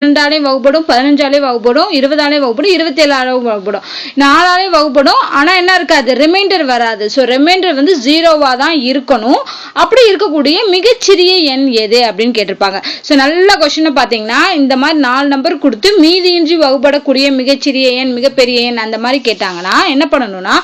12ஆலையும் வகுப்படும், 15ஆலையும் வகுப்படும், 20ஆலையும் வகுப்படும், 27ஆலையும் வகுப்படும், 4ஆலையும் வகுப்படும். ஆனா என்ன இருக்காது, ரிமைண்டர் வராது. ஸோ ரிமைண்டர் வந்து 0வா தான் இருக்கணும். அப்படி இருக்கக்கூடிய மிகச்சிறிய எண் எது அப்படின்னு கேட்டிருப்பாங்க. ஸோ நல்ல கொஸ்டின் பார்த்தீங்கன்னா இந்த மாதிரி 4 நம்பர் கொடுத்து மீதியின்றி வகுப்படக்கூடிய மிகச்சிறிய எண், மிகப்பெரிய எண் அந்த மாதிரி கேட்டாங்கன்னா என்ன பண்ணணும்னா,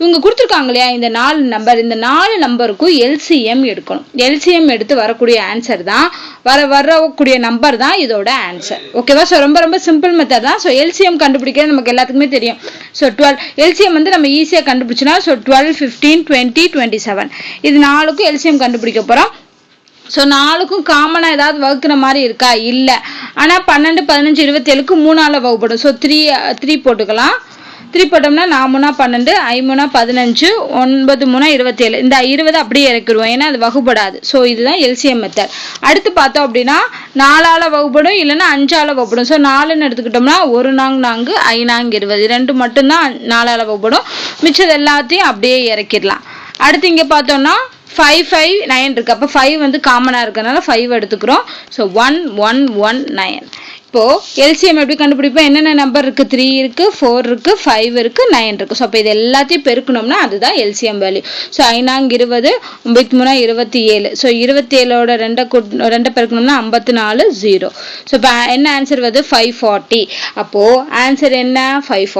இவங்க கொடுத்துருக்காங்க இல்லையா இந்த 4 நம்பர், இந்த 4 நம்பருக்கும் எல்சிஎம் எடுக்கணும். எல்சிஎம் எடுத்து வரக்கூடிய ஆன்சர் தான் வரக்கூடிய நம்பர் தான் இதோட ஆன்சர். ஓகேவா? ஸோ ரொம்ப ரொம்ப சிம்பிள் மெத்தட் தான். ஸோ எல்சிஎம் கண்டுபிடிக்கிறது நமக்கு எல்லாத்துக்குமே தெரியும். ஸோ 12 எல்சிஎம் வந்து நம்ம ஈஸியாக கண்டுபிடிச்சோன்னா, ஸோ 12, 15, 20, 27 இது 4க்கும் எல்சிஎம் கண்டுபிடிக்க போகிறோம். ஸோ 4க்கும் காமனாக ஏதாவது வகுக்கிற மாதிரி இருக்கா? இல்லை. ஆனால் 12, 15, 27க்கு 3ஆல் வகுப்படும். ஸோ 3 போட்டுக்கலாம். 3 போட்டோம்னா 4 12, 5 15, 9 27. இந்த 20 அப்படியே இறக்கிடுவோம், ஏன்னா அது வகுப்படாது. ஸோ இதுதான் எல்சிஎம் மெத்தட். அடுத்து பார்த்தோம் அப்படின்னா 4ஆல் வகுப்படும், இல்லைன்னா 5ஆல் வகுப்படும். ஸோ 4ன்னு எடுத்துக்கிட்டோம்னா 1 4 5 20 2 மட்டும்தான் 4ஆல் வகுப்படும். மிச்சது எல்லாத்தையும் அப்படியே இறக்கிடலாம். அடுத்து இங்கே பார்த்தோம்னா 5 5 9 இருக்கு. அப்போ 5 வந்து காமனாக இருக்கிறதுனால 5 எடுத்துக்கிறோம். ஸோ 1 1 1 9. இப்போ எல்சிஎம் எப்படி கண்டுபிடிப்போம்? என்னென்ன நம்பர் இருக்கு? 3 இருக்கு, 4 இருக்கு, 5 இருக்கு, 9 இருக்கு. ஸோ அப்போ இது எல்லாத்தையும் பெருக்கணும்னா அதுதான் எல்சிஎம் வேல்யூ. ஸோ 5 20, 9 27. ஸோ 27ஓட 2 பெருக்கணும்னா 54 0. ஸோ இப்போ என்ன ஆன்சர் வருது? 540. அப்போ ஆன்சர் என்ன? 540.